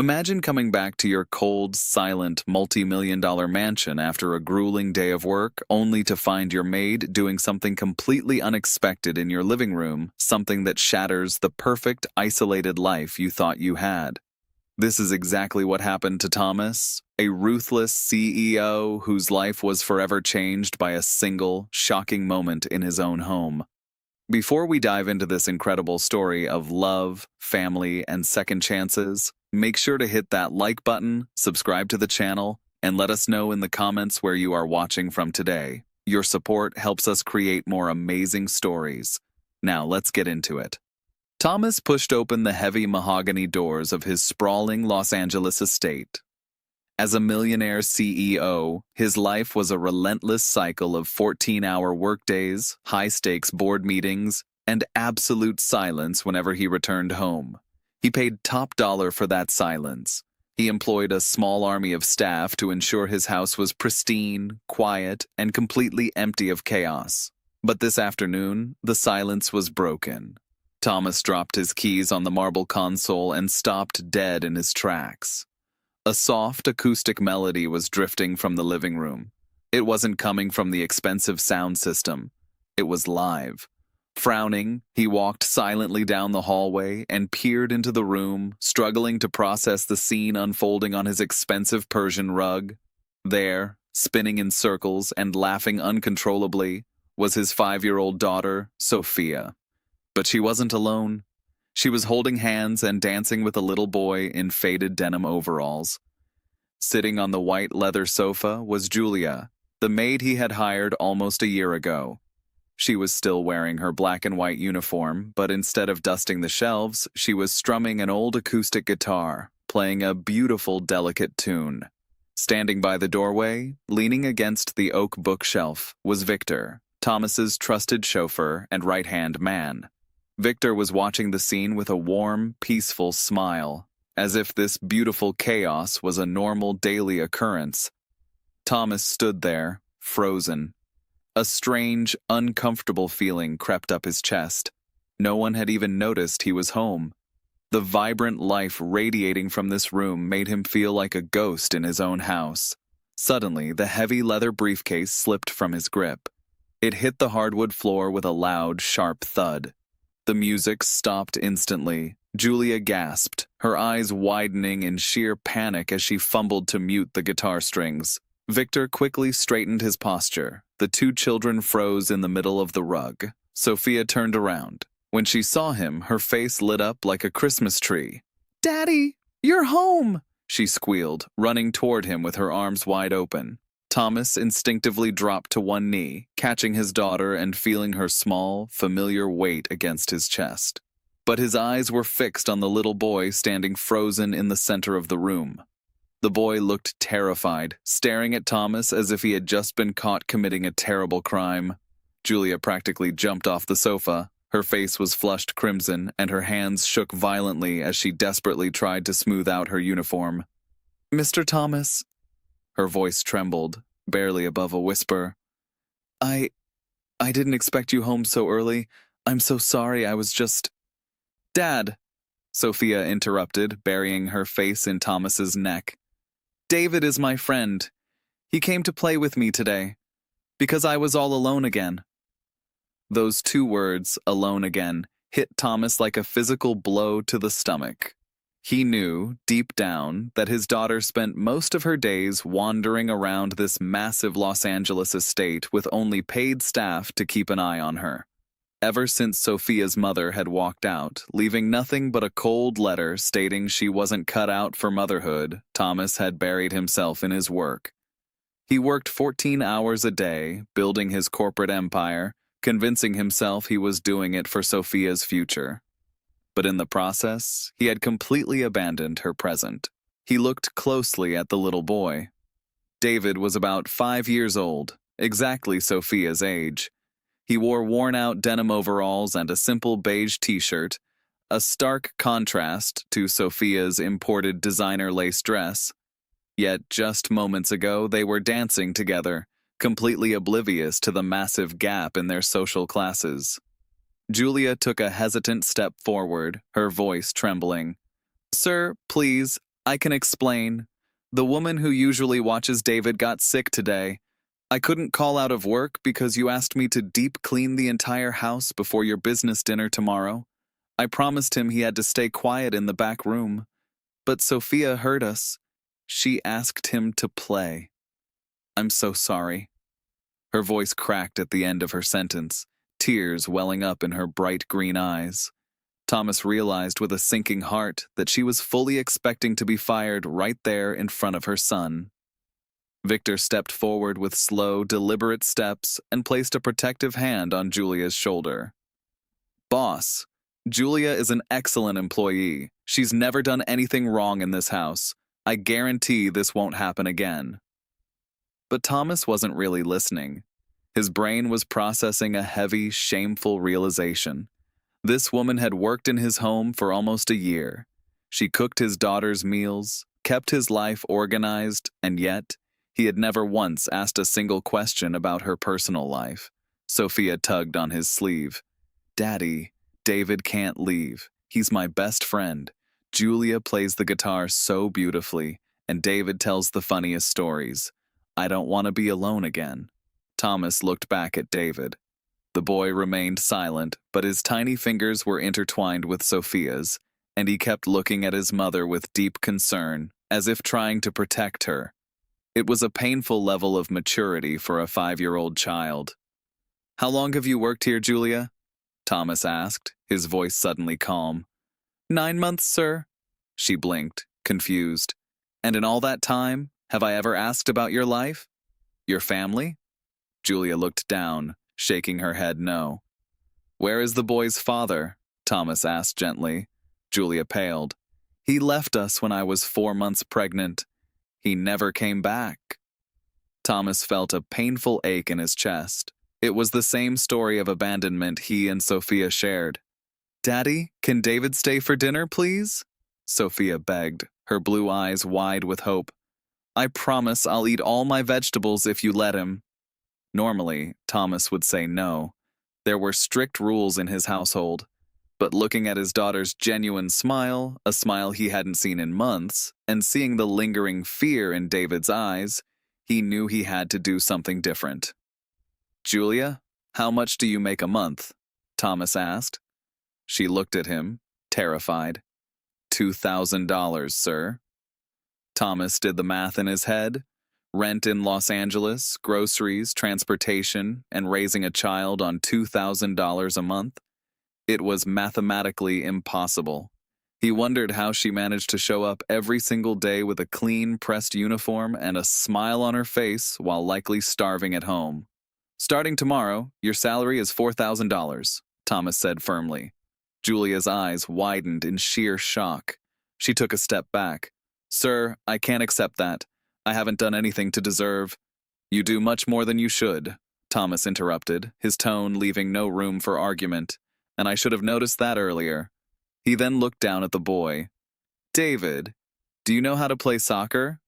Imagine coming back to your cold, silent, multi-million-dollar mansion after a grueling day of work, only to find your maid doing something completely unexpected in your living room, something that shatters the perfect, isolated life you thought you had. This is exactly what happened to Thomas, a ruthless CEO whose life was forever changed by a single, shocking moment in his own home. Before we dive into this incredible story of love, family, and second chances, make sure to hit that like button, subscribe to the channel, and let us know in the comments where you are watching from today. Your support helps us create more amazing stories. Now let's get into it. Thomas pushed open the heavy mahogany doors of his sprawling Los Angeles estate. As a millionaire CEO, his life was a relentless cycle of 14-hour workdays, high-stakes board meetings, and absolute silence whenever he returned home. He paid top dollar for that silence. He employed a small army of staff to ensure his house was pristine, quiet, and completely empty of chaos. But this afternoon, the silence was broken. Thomas dropped his keys on the marble console and stopped dead in his tracks. A soft acoustic melody was drifting from the living room. It wasn't coming from the expensive sound system. It was live. Frowning, he walked silently down the hallway and peered into the room, struggling to process the scene unfolding on his expensive Persian rug. There, spinning in circles and laughing uncontrollably, was his 5-year-old daughter, Sophia. But she wasn't alone. She was holding hands and dancing with a little boy in faded denim overalls. Sitting on the white leather sofa was Julia, the maid he had hired almost a year ago. She was still wearing her black and white uniform, but instead of dusting the shelves, she was strumming an old acoustic guitar, playing a beautiful, delicate tune. Standing by the doorway, leaning against the oak bookshelf, was Victor, Thomas's trusted chauffeur and right-hand man. Victor was watching the scene with a warm, peaceful smile, as if this beautiful chaos was a normal daily occurrence. Thomas stood there, frozen. A strange, uncomfortable feeling crept up his chest. No one had even noticed he was home. The vibrant life radiating from this room made him feel like a ghost in his own house. Suddenly, the heavy leather briefcase slipped from his grip. It hit the hardwood floor with a loud, sharp thud. The music stopped instantly. Julia gasped, her eyes widening in sheer panic as she fumbled to mute the guitar strings. Victor quickly straightened his posture. The two children froze in the middle of the rug. Sophia turned around. When she saw him, her face lit up like a Christmas tree. "Daddy, you're home!" she squealed, running toward him with her arms wide open. Thomas instinctively dropped to one knee, catching his daughter and feeling her small, familiar weight against his chest. But his eyes were fixed on the little boy standing frozen in the center of the room. The boy looked terrified, staring at Thomas as if he had just been caught committing a terrible crime. Julia practically jumped off the sofa. Her face was flushed crimson, and her hands shook violently as she desperately tried to smooth out her uniform. "Mr. Thomas," her voice trembled, barely above a whisper. I didn't expect you home so early. I'm so sorry, I was just—" "Dad," Sophia interrupted, burying her face in Thomas's neck. "David is my friend. He came to play with me today, because I was all alone again." Those two words, alone again, hit Thomas like a physical blow to the stomach. He knew, deep down, that his daughter spent most of her days wandering around this massive Los Angeles estate with only paid staff to keep an eye on her. Ever since Sophia's mother had walked out, leaving nothing but a cold letter stating she wasn't cut out for motherhood, Thomas had buried himself in his work. He worked 14 hours a day, building his corporate empire, convincing himself he was doing it for Sophia's future. But in the process, he had completely abandoned her present. He looked closely at the little boy. David was about 5 years old, exactly Sophia's age. He wore worn-out denim overalls and a simple beige t-shirt, a stark contrast to Sophia's imported designer lace dress. Yet just moments ago, they were dancing together, completely oblivious to the massive gap in their social classes. Julia took a hesitant step forward, her voice trembling. "Sir, please, I can explain. The woman who usually watches David got sick today. I couldn't call out of work because you asked me to deep clean the entire house before your business dinner tomorrow. I promised him he had to stay quiet in the back room. But Sophia heard us. She asked him to play. I'm so sorry. Her voice cracked at the end of her sentence, tears welling up in her bright green eyes. Thomas realized with a sinking heart that she was fully expecting to be fired right there in front of her son. Victor stepped forward with slow, deliberate steps and placed a protective hand on Julia's shoulder. Boss, Julia is an excellent employee. She's never done anything wrong in this house. I guarantee this won't happen again. But Thomas wasn't really listening. His brain was processing a heavy, shameful realization. This woman had worked in his home for almost a year. She cooked his daughter's meals, kept his life organized, and yet, he had never once asked a single question about her personal life. Sophia tugged on his sleeve. Daddy, David can't leave. He's my best friend. Julia plays the guitar so beautifully, and David tells the funniest stories. I don't want to be alone again. Thomas looked back at David. The boy remained silent, but his tiny fingers were intertwined with Sophia's, and he kept looking at his mother with deep concern, as if trying to protect her. It was a painful level of maturity for a 5-year-old child. How long have you worked here, Julia? Thomas asked, his voice suddenly calm. 9 months, sir. She blinked, confused. And in all that time, have I ever asked about your life? Your family? Julia looked down, shaking her head no. Where is the boy's father? Thomas asked gently. Julia paled. He left us when I was 4 months pregnant. He never came back. Thomas felt a painful ache in his chest. It was the same story of abandonment he and Sophia shared. Daddy, can David stay for dinner, please? Sophia begged, her blue eyes wide with hope. I promise I'll eat all my vegetables if you let him. Normally, Thomas would say no. There were strict rules in his household. But looking at his daughter's genuine smile, a smile he hadn't seen in months, and seeing the lingering fear in David's eyes, he knew he had to do something different. Julia, how much do you make a month? Thomas asked. She looked at him, terrified. $2,000, sir. Thomas did the math in his head. Rent in Los Angeles, groceries, transportation, and raising a child on $2,000 a month. It was mathematically impossible. He wondered how she managed to show up every single day with a clean, pressed uniform and a smile on her face while likely starving at home. Starting tomorrow, your salary is $4,000, Thomas said firmly. Julia's eyes widened in sheer shock. She took a step back. Sir, I can't accept that. I haven't done anything to deserve. You do much more than you should, Thomas interrupted, his tone leaving no room for argument. And I should have noticed that earlier. He then looked down at the boy. David, do you know how to play soccer?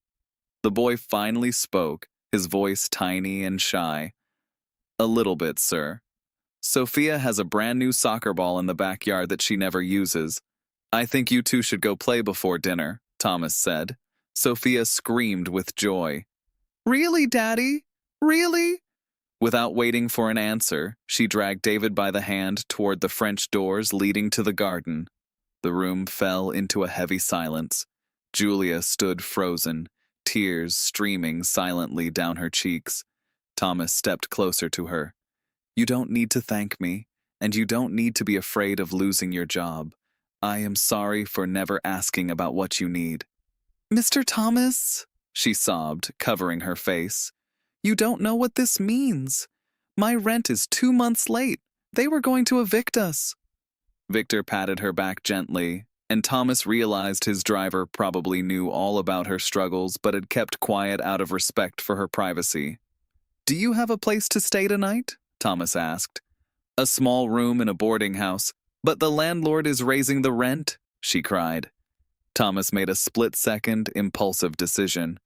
The boy finally spoke, his voice tiny and shy. A little bit, sir. Sophia has a brand new soccer ball in the backyard that she never uses. I think you two should go play before dinner, Thomas said. Sophia screamed with joy. Really, Daddy? Really? Without waiting for an answer, she dragged David by the hand toward the French doors leading to the garden. The room fell into a heavy silence. Julia stood frozen, tears streaming silently down her cheeks. Thomas stepped closer to her. You don't need to thank me, and you don't need to be afraid of losing your job. I am sorry for never asking about what you need. Mr. Thomas, she sobbed, covering her face. You don't know what this means. My rent is 2 months late. They were going to evict us. Victor patted her back gently, and Thomas realized his driver probably knew all about her struggles but had kept quiet out of respect for her privacy. Do you have a place to stay tonight? Thomas asked. A small room in a boarding house, but the landlord is raising the rent, she cried. Thomas made a split-second, impulsive decision.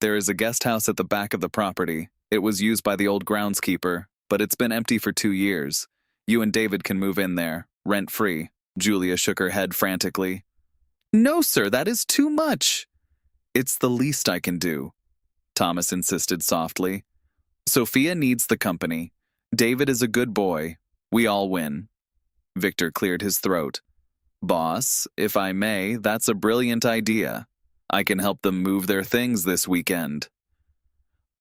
There is a guest house at the back of the property. It was used by the old groundskeeper, but it's been empty for 2 years. You and David can move in there, rent-free. Julia shook her head frantically. No, sir, that is too much. It's the least I can do, Thomas insisted softly. Sophia needs the company. David is a good boy. We all win. Victor cleared his throat. Boss, if I may, that's a brilliant idea. I can help them move their things this weekend.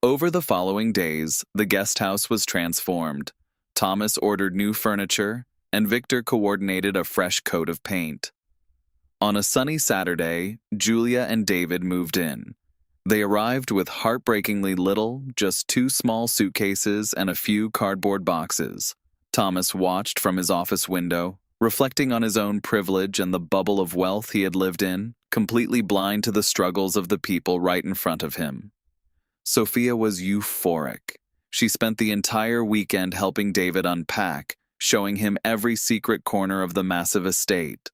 Over the following days, the guest house was transformed. Thomas ordered new furniture, and Victor coordinated a fresh coat of paint. On a sunny Saturday, Julia and David moved in. They arrived with heartbreakingly little, just 2 small suitcases and a few cardboard boxes. Thomas watched from his office window, reflecting on his own privilege and the bubble of wealth he had lived in, completely blind to the struggles of the people right in front of him. Sophia was euphoric. She spent the entire weekend helping David unpack, showing him every secret corner of the massive estate.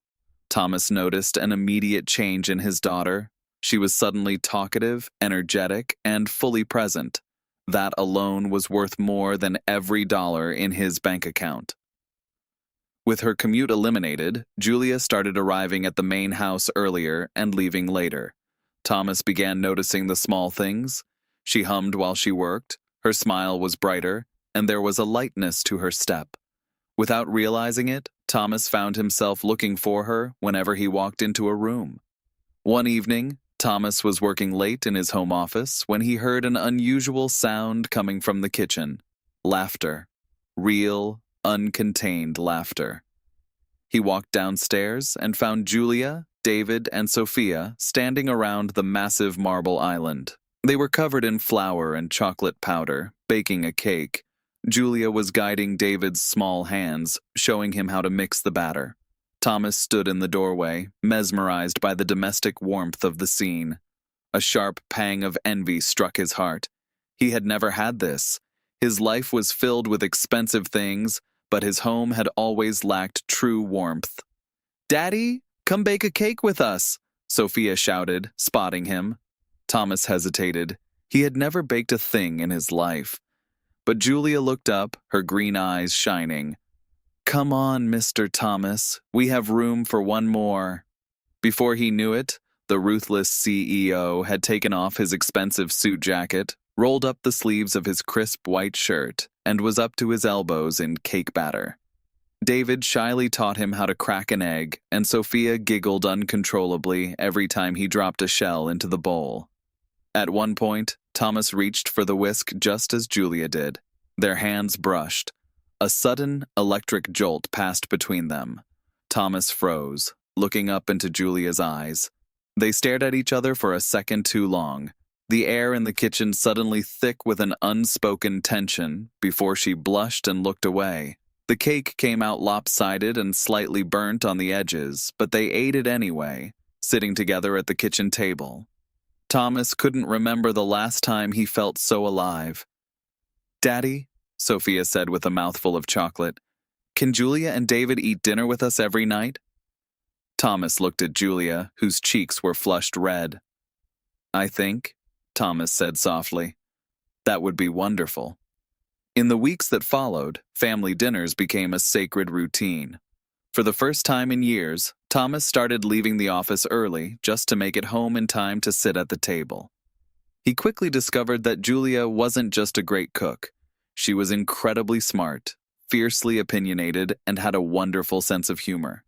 Thomas noticed an immediate change in his daughter. She was suddenly talkative, energetic, and fully present. That alone was worth more than every dollar in his bank account. With her commute eliminated, Julia started arriving at the main house earlier and leaving later. Thomas began noticing the small things. She hummed while she worked, her smile was brighter, and there was a lightness to her step. Without realizing it, Thomas found himself looking for her whenever he walked into a room. One evening, Thomas was working late in his home office when he heard an unusual sound coming from the kitchen. Laughter. Real, uncontained laughter. He walked downstairs and found Julia, David, and Sophia standing around the massive marble island. They were covered in flour and chocolate powder, baking a cake. Julia was guiding David's small hands, showing him how to mix the batter. Thomas stood in the doorway, mesmerized by the domestic warmth of the scene. A sharp pang of envy struck his heart. He had never had this. His life was filled with expensive things, but his home had always lacked true warmth. "Daddy, come bake a cake with us," Sophia shouted, spotting him. Thomas hesitated. He had never baked a thing in his life. But Julia looked up, her green eyes shining. "Come on, Mr. Thomas. We have room for one more." Before he knew it, the ruthless CEO had taken off his expensive suit jacket, rolled up the sleeves of his crisp white shirt, and was up to his elbows in cake batter. David shyly taught him how to crack an egg, and Sophia giggled uncontrollably every time he dropped a shell into the bowl. At one point, Thomas reached for the whisk just as Julia did. Their hands brushed. A sudden, electric jolt passed between them. Thomas froze, looking up into Julia's eyes. They stared at each other for a second too long, the air in the kitchen suddenly thick with an unspoken tension before she blushed and looked away. The cake came out lopsided and slightly burnt on the edges, but they ate it anyway, sitting together at the kitchen table. Thomas couldn't remember the last time he felt so alive. "Daddy," Sophia said with a mouthful of chocolate, "can Julia and David eat dinner with us every night?" Thomas looked at Julia, whose cheeks were flushed red. "I think," Thomas said softly, "that would be wonderful." In the weeks that followed, family dinners became a sacred routine. For the first time in years, Thomas started leaving the office early just to make it home in time to sit at the table. He quickly discovered that Julia wasn't just a great cook. She was incredibly smart, fiercely opinionated, and had a wonderful sense of humor.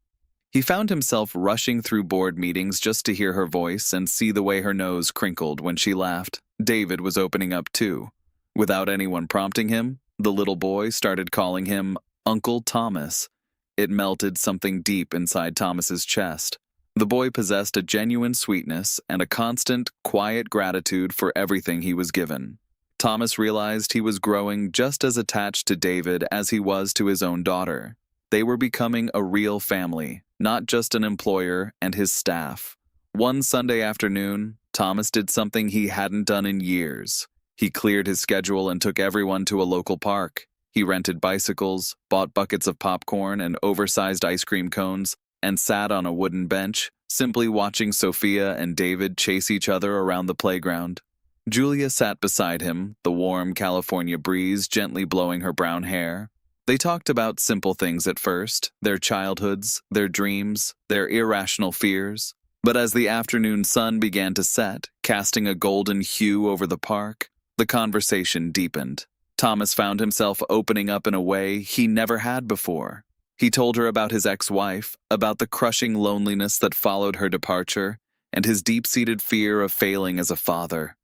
He found himself rushing through board meetings just to hear her voice and see the way her nose crinkled when she laughed. David was opening up too. Without anyone prompting him, the little boy started calling him Uncle Thomas. It melted something deep inside Thomas's chest. The boy possessed a genuine sweetness and a constant, quiet gratitude for everything he was given. Thomas realized he was growing just as attached to David as he was to his own daughter. They were becoming a real family, not just an employer and his staff. One Sunday afternoon, Thomas did something he hadn't done in years. He cleared his schedule and took everyone to a local park. He rented bicycles, bought buckets of popcorn and oversized ice cream cones, and sat on a wooden bench, simply watching Sophia and David chase each other around the playground. Julia sat beside him, the warm California breeze gently blowing her brown hair. They talked about simple things at first, their childhoods, their dreams, their irrational fears. But as the afternoon sun began to set, casting a golden hue over the park, the conversation deepened. Thomas found himself opening up in a way he never had before. He told her about his ex-wife, about the crushing loneliness that followed her departure, and his deep-seated fear of failing as a father.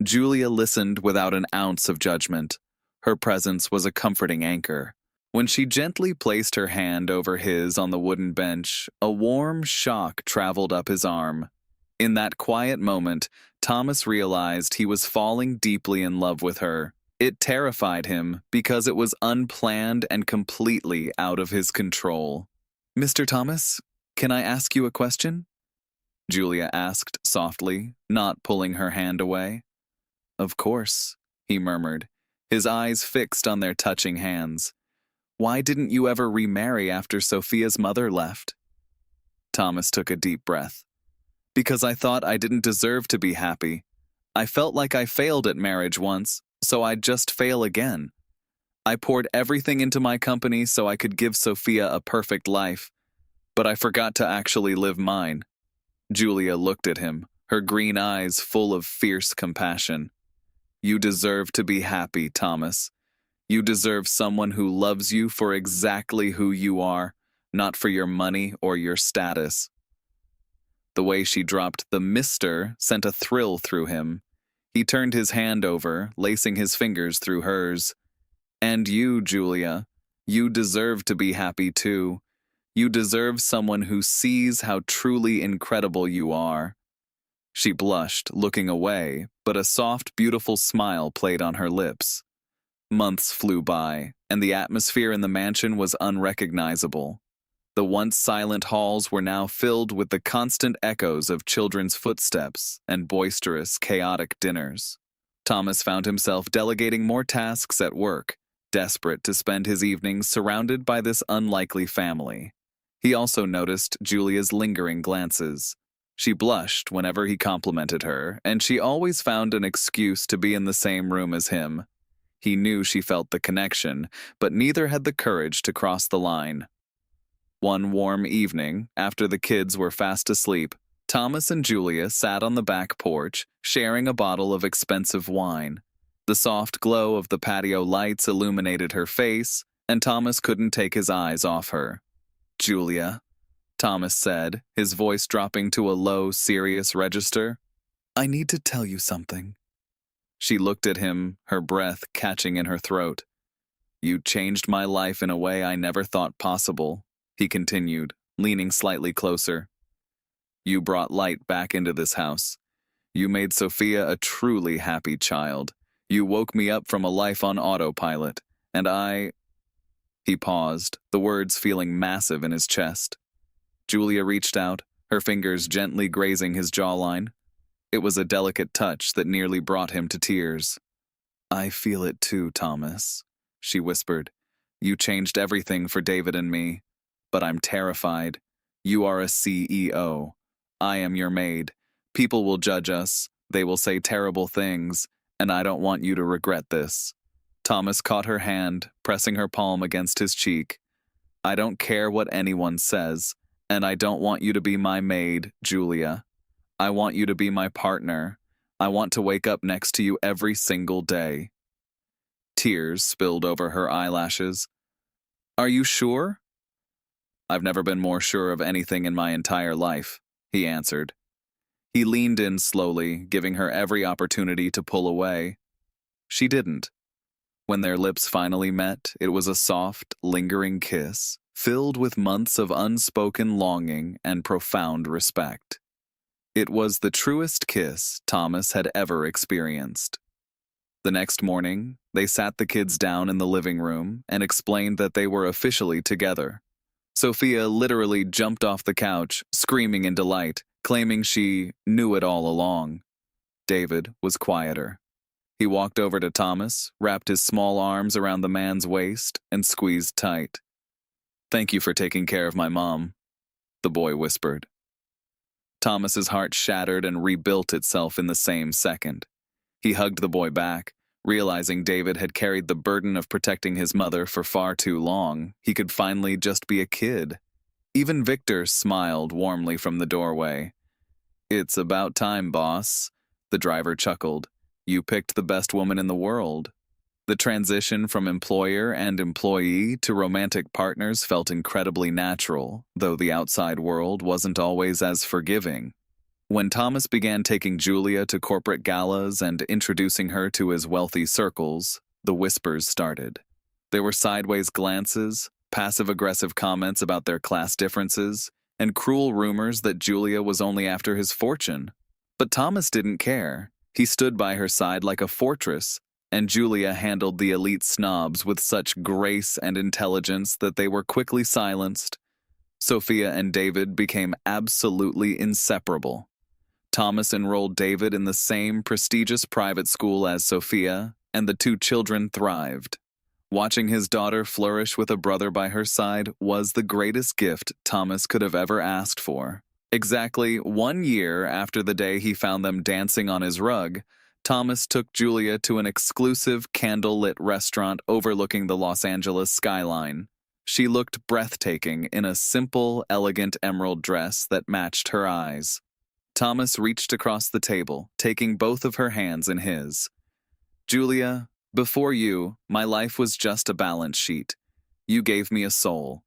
Julia listened without an ounce of judgment. Her presence was a comforting anchor. When she gently placed her hand over his on the wooden bench, a warm shock traveled up his arm. In that quiet moment, Thomas realized he was falling deeply in love with her. It terrified him because it was unplanned and completely out of his control. "Mr. Thomas, can I ask you a question?" Julia asked softly, not pulling her hand away. "Of course," he murmured, his eyes fixed on their touching hands. "Why didn't you ever remarry after Sophia's mother left?" Thomas took a deep breath. "Because I thought I didn't deserve to be happy. I felt like I failed at marriage once, so I'd just fail again. I poured everything into my company so I could give Sophia a perfect life, but I forgot to actually live mine." Julia looked at him, her green eyes full of fierce compassion. "You deserve to be happy, Thomas. You deserve someone who loves you for exactly who you are, not for your money or your status." The way she dropped the "Mr." sent a thrill through him. He turned his hand over, lacing his fingers through hers. "And you, Julia, you deserve to be happy too. You deserve someone who sees how truly incredible you are." She blushed, looking away, but a soft, beautiful smile played on her lips. Months flew by, and the atmosphere in the mansion was unrecognizable. The once silent halls were now filled with the constant echoes of children's footsteps and boisterous, chaotic dinners. Thomas found himself delegating more tasks at work, desperate to spend his evenings surrounded by this unlikely family. He also noticed Julia's lingering glances. She blushed whenever he complimented her, and she always found an excuse to be in the same room as him. He knew she felt the connection, but neither had the courage to cross the line. One warm evening, after the kids were fast asleep, Thomas and Julia sat on the back porch, sharing a bottle of expensive wine. The soft glow of the patio lights illuminated her face, and Thomas couldn't take his eyes off her. "Julia," Thomas said, his voice dropping to a low, serious register, "I need to tell you something." She looked at him, her breath catching in her throat. "You changed my life in a way I never thought possible," he continued, leaning slightly closer. "You brought light back into this house. You made Sophia a truly happy child. You woke me up from a life on autopilot, and I—" He paused, the words feeling massive in his chest. Julia reached out, her fingers gently grazing his jawline. It was a delicate touch that nearly brought him to tears. "I feel it too, Thomas," she whispered. "You changed everything for David and me. But I'm terrified. You are a CEO. I am your maid. People will judge us. They will say terrible things, and I don't want you to regret this." Thomas caught her hand, pressing her palm against his cheek. "I don't care what anyone says, and I don't want you to be my maid, Julia. I want you to be my partner. I want to wake up next to you every single day." Tears spilled over her eyelashes. "Are you sure?" "I've never been more sure of anything in my entire life," he answered. He leaned in slowly, giving her every opportunity to pull away. She didn't. When their lips finally met, it was a soft, lingering kiss, filled with months of unspoken longing and profound respect. It was the truest kiss Thomas had ever experienced. The next morning, they sat the kids down in the living room and explained that they were officially together. Sophia literally jumped off the couch, screaming in delight, claiming she knew it all along. David was quieter. He walked over to Thomas, wrapped his small arms around the man's waist, and squeezed tight. "Thank you for taking care of my mom," the boy whispered. Thomas's heart shattered and rebuilt itself in the same second. He hugged the boy back, realizing David had carried the burden of protecting his mother for far too long. He could finally just be a kid. Even Victor smiled warmly from the doorway, It's about time, boss. The driver chuckled. You picked the best woman in the world. The transition from employer and employee to romantic partners felt incredibly natural, though the outside world wasn't always as forgiving. When Thomas began taking Julia to corporate galas and introducing her to his wealthy circles, the whispers started. There were sideways glances, passive-aggressive comments about their class differences, and cruel rumors that Julia was only after his fortune. But Thomas didn't care. He stood by her side like a fortress, and Julia handled the elite snobs with such grace and intelligence that they were quickly silenced. Sophia and David became absolutely inseparable. Thomas enrolled David in the same prestigious private school as Sophia, and the two children thrived. Watching his daughter flourish with a brother by her side was the greatest gift Thomas could have ever asked for. Exactly 1 year after the day he found them dancing on his rug, Thomas took Julia to an exclusive candle-lit restaurant overlooking the Los Angeles skyline. She looked breathtaking in a simple, elegant emerald dress that matched her eyes. Thomas reached across the table, taking both of her hands in his. Julia, before you, my life was just a balance sheet. You gave me a soul.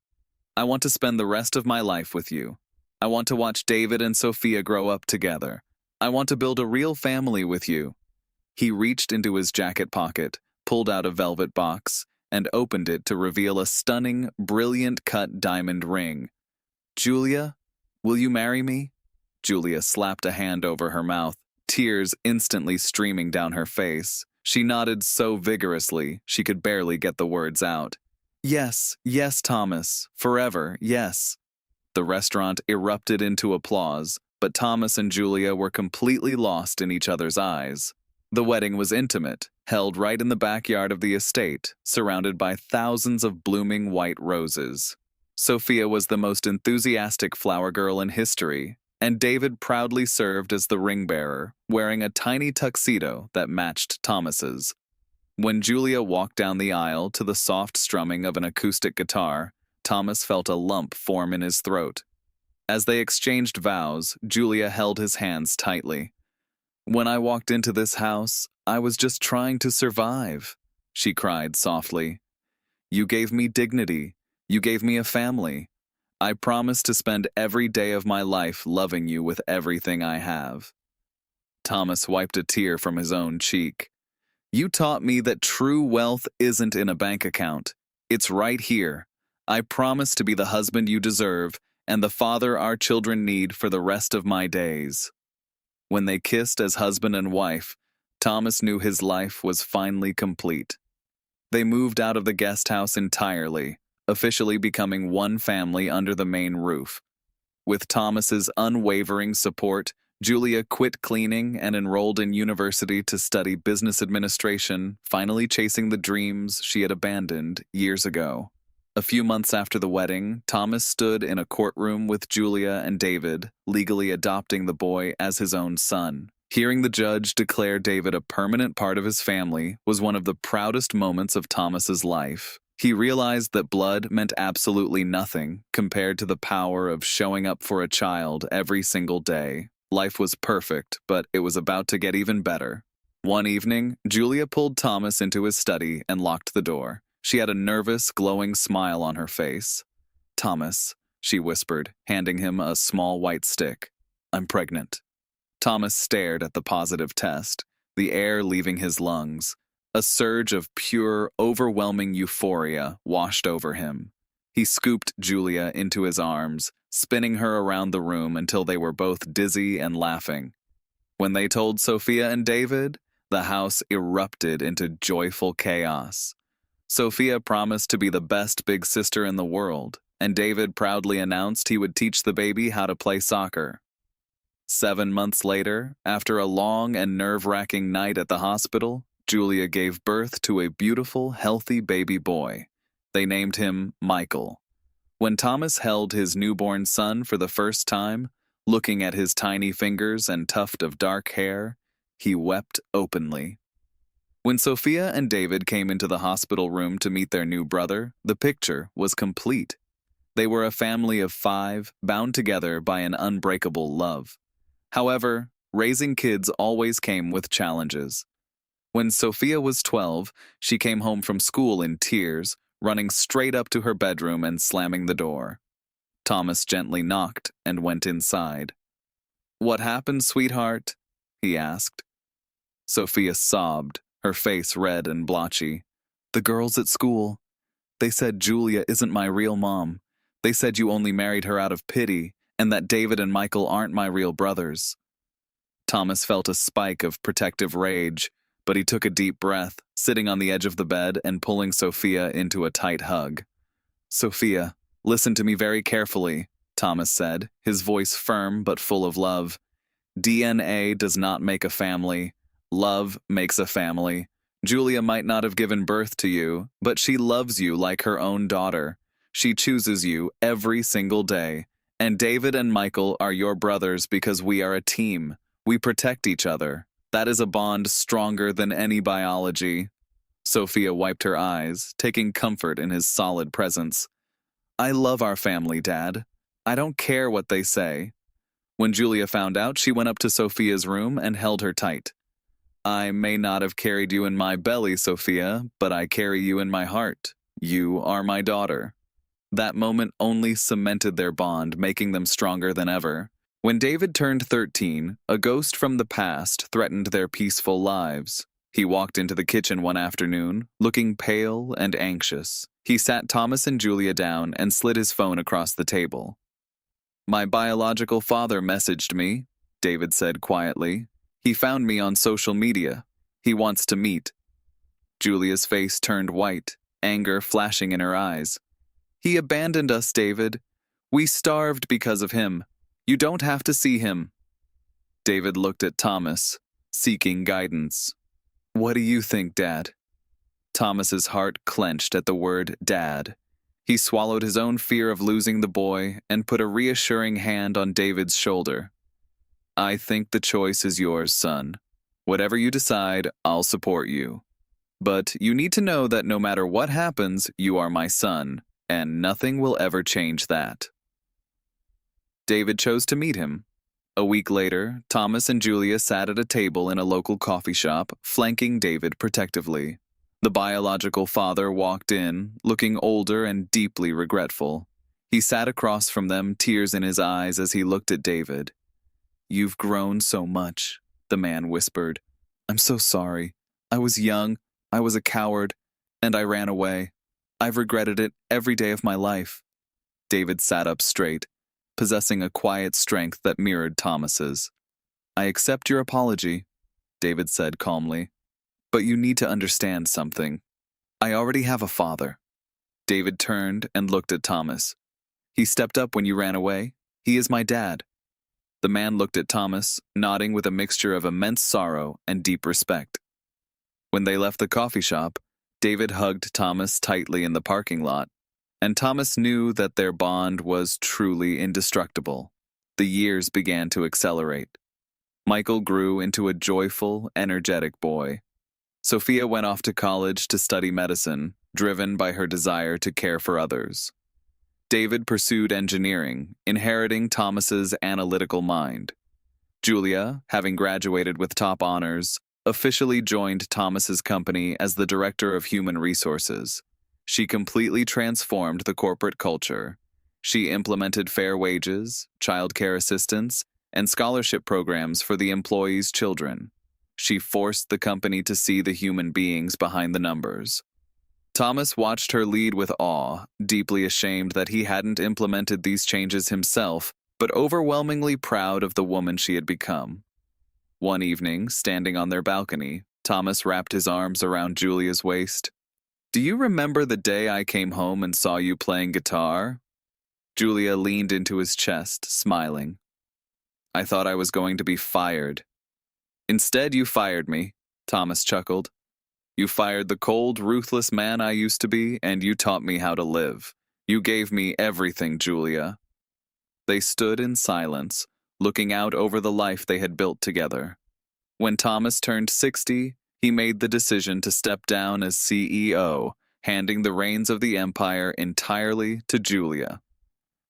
I want to spend the rest of my life with you. I want to watch David and Sophia grow up together. I want to build a real family with you. He reached into his jacket pocket, pulled out a velvet box, and opened it to reveal a stunning, brilliant-cut diamond ring. Julia, will you marry me? Julia slapped a hand over her mouth, tears instantly streaming down her face. She nodded so vigorously she could barely get the words out. Yes, yes, Thomas, forever, yes. The restaurant erupted into applause, but Thomas and Julia were completely lost in each other's eyes. The wedding was intimate, held right in the backyard of the estate, surrounded by thousands of blooming white roses. Sophia was the most enthusiastic flower girl in history, and David proudly served as the ring bearer, wearing a tiny tuxedo that matched Thomas's. When Julia walked down the aisle to the soft strumming of an acoustic guitar, Thomas felt a lump form in his throat. As they exchanged vows, Julia held his hands tightly. When I walked into this house, I was just trying to survive, she cried softly. You gave me dignity. You gave me a family. I promise to spend every day of my life loving you with everything I have. Thomas wiped a tear from his own cheek. You taught me that true wealth isn't in a bank account. It's right here. I promise to be the husband you deserve and the father our children need for the rest of my days. When they kissed as husband and wife, Thomas knew his life was finally complete. They moved out of the guest house entirely, officially becoming one family under the main roof. With Thomas's unwavering support, Julia quit cleaning and enrolled in university to study business administration, finally chasing the dreams she had abandoned years ago. A few months after the wedding, Thomas stood in a courtroom with Julia and David, legally adopting the boy as his own son. Hearing the judge declare David a permanent part of his family was one of the proudest moments of Thomas's life. He realized that blood meant absolutely nothing compared to the power of showing up for a child every single day. Life was perfect, but it was about to get even better. One evening, Julia pulled Thomas into his study and locked the door. She had a nervous, glowing smile on her face. Thomas, she whispered, handing him a small white stick. I'm pregnant. Thomas stared at the positive test, the air leaving his lungs. A surge of pure, overwhelming euphoria washed over him. He scooped Julia into his arms, spinning her around the room until they were both dizzy and laughing. When they told Sophia and David, the house erupted into joyful chaos. Sophia promised to be the best big sister in the world, and David proudly announced he would teach the baby how to play soccer. 7 months later, after a long and nerve-wracking night at the hospital, Julia gave birth to a beautiful, healthy baby boy. They named him Michael. When Thomas held his newborn son for the first time, looking at his tiny fingers and tuft of dark hair, he wept openly. When Sophia and David came into the hospital room to meet their new brother, the picture was complete. They were a family of 5, bound together by an unbreakable love. However, raising kids always came with challenges. When Sophia was 12, she came home from school in tears, running straight up to her bedroom and slamming the door. Thomas gently knocked and went inside. "What happened, sweetheart?" he asked. Sophia sobbed, her face red and blotchy. "The girls at school. They said Julia isn't my real mom. They said you only married her out of pity, and that David and Michael aren't my real brothers." Thomas felt a spike of protective rage, but he took a deep breath, sitting on the edge of the bed and pulling Sophia into a tight hug. "Sophia, listen to me very carefully," Thomas said, his voice firm but full of love. "DNA does not make a family. Love makes a family. Julia might not have given birth to you, but she loves you like her own daughter. She chooses you every single day. And David and Michael are your brothers because we are a team. We protect each other. That is a bond stronger than any biology." Sophia wiped her eyes, taking comfort in his solid presence. "I love our family, Dad. I don't care what they say." When Julia found out, she went up to Sophia's room and held her tight. "I may not have carried you in my belly, Sophia, but I carry you in my heart. You are my daughter." That moment only cemented their bond, making them stronger than ever. When David turned 13, a ghost from the past threatened their peaceful lives. He walked into the kitchen one afternoon, looking pale and anxious. He sat Thomas and Julia down and slid his phone across the table. "My biological father messaged me," David said quietly. "He found me on social media. He wants to meet." Julia's face turned white, anger flashing in her eyes. "He abandoned us, David. We starved because of him. You don't have to see him." David looked at Thomas, seeking guidance. "What do you think, Dad?" Thomas's heart clenched at the word Dad. He swallowed his own fear of losing the boy and put a reassuring hand on David's shoulder. "I think the choice is yours, son. Whatever you decide, I'll support you. But you need to know that no matter what happens, you are my son, and nothing will ever change that." David chose to meet him. A week later, Thomas and Julia sat at a table in a local coffee shop, flanking David protectively. The biological father walked in, looking older and deeply regretful. He sat across from them, tears in his eyes as he looked at David. "You've grown so much," the man whispered. "I'm so sorry. I was young, I was a coward, and I ran away. I've regretted it every day of my life." David sat up straight, possessing a quiet strength that mirrored Thomas's. "I accept your apology," David said calmly. "But you need to understand something. I already have a father." David turned and looked at Thomas. "He stepped up when you ran away. He is my dad." The man looked at Thomas, nodding with a mixture of immense sorrow and deep respect. When they left the coffee shop, David hugged Thomas tightly in the parking lot, and Thomas knew that their bond was truly indestructible. The years began to accelerate. Michael grew into a joyful, energetic boy. Sophia went off to college to study medicine, driven by her desire to care for others. David pursued engineering, inheriting Thomas's analytical mind. Julia, having graduated with top honors, officially joined Thomas's company as the Director of Human Resources. She completely transformed the corporate culture. She implemented fair wages, childcare assistance, and scholarship programs for the employees' children. She forced the company to see the human beings behind the numbers. Thomas watched her lead with awe, deeply ashamed that he hadn't implemented these changes himself, but overwhelmingly proud of the woman she had become. One evening, standing on their balcony, Thomas wrapped his arms around Julia's waist. "Do you remember the day I came home and saw you playing guitar?" Julia leaned into his chest, smiling. "I thought I was going to be fired." "Instead, you fired me," Thomas chuckled. "You fired the cold, ruthless man I used to be, and you taught me how to live. You gave me everything, Julia." They stood in silence, looking out over the life they had built together. When Thomas turned 60, he made the decision to step down as CEO, handing the reins of the empire entirely to Julia.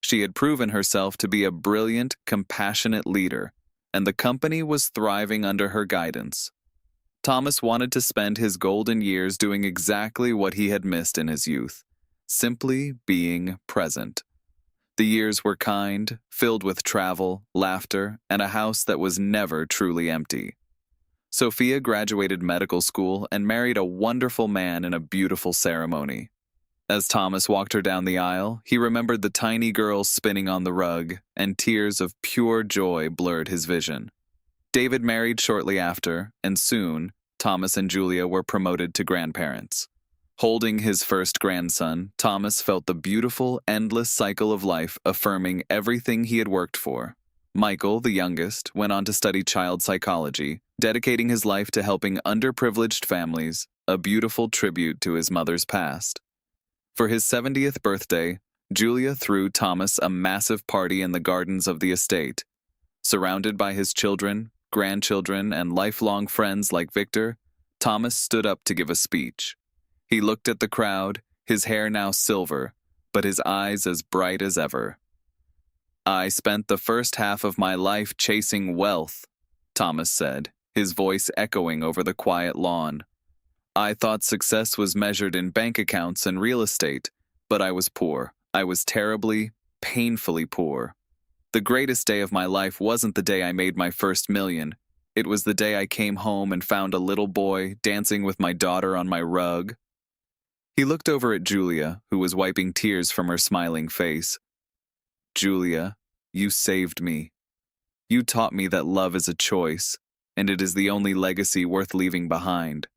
She had proven herself to be a brilliant, compassionate leader, and the company was thriving under her guidance. Thomas wanted to spend his golden years doing exactly what he had missed in his youth, simply being present. The years were kind, filled with travel, laughter, and a house that was never truly empty. Sophia graduated medical school and married a wonderful man in a beautiful ceremony. As Thomas walked her down the aisle, he remembered the tiny girl spinning on the rug, and tears of pure joy blurred his vision. David married shortly after, and soon, Thomas and Julia were promoted to grandparents. Holding his first grandson, Thomas felt the beautiful, endless cycle of life affirming everything he had worked for. Michael, the youngest, went on to study child psychology, dedicating his life to helping underprivileged families, a beautiful tribute to his mother's past. For his 70th birthday, Julia threw Thomas a massive party in the gardens of the estate. Surrounded by his children, grandchildren, and lifelong friends like Victor, Thomas stood up to give a speech. He looked at the crowd, his hair now silver, but his eyes as bright as ever. "I spent the first half of my life chasing wealth," Thomas said, his voice echoing over the quiet lawn. "I thought success was measured in bank accounts and real estate, but I was poor. I was terribly, painfully poor. The greatest day of my life wasn't the day I made my first million. It was the day I came home and found a little boy dancing with my daughter on my rug." He looked over at Julia, who was wiping tears from her smiling face. "Julia, you saved me. You taught me that love is a choice, and it is the only legacy worth leaving behind."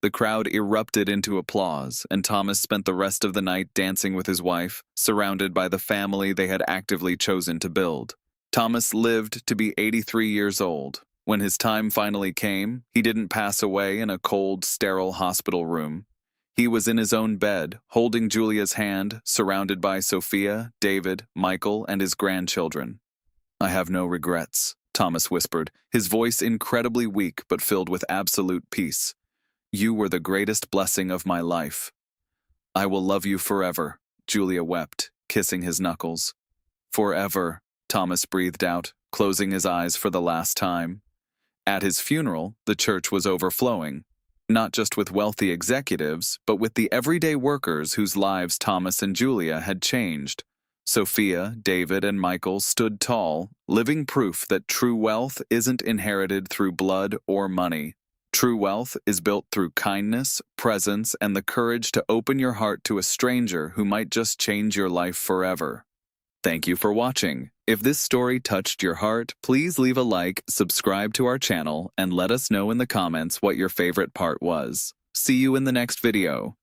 The crowd erupted into applause, and Thomas spent the rest of the night dancing with his wife, surrounded by the family they had actively chosen to build. Thomas lived to be 83 years old. When his time finally came, he didn't pass away in a cold, sterile hospital room. He was in his own bed, holding Julia's hand, surrounded by Sophia, David, Michael, and his grandchildren. "I have no regrets," Thomas whispered, his voice incredibly weak but filled with absolute peace. "You were the greatest blessing of my life." "I will love you forever," Julia wept, kissing his knuckles. "Forever," Thomas breathed out, closing his eyes for the last time. At his funeral, the church was overflowing. Not just with wealthy executives, but with the everyday workers whose lives Thomas and Julia had changed. Sophia, David, and Michael stood tall, living proof that true wealth isn't inherited through blood or money. True wealth is built through kindness, presence, and the courage to open your heart to a stranger who might just change your life forever. Thank you for watching. If this story touched your heart, please leave a like, subscribe to our channel, and let us know in the comments what your favorite part was. See you in the next video.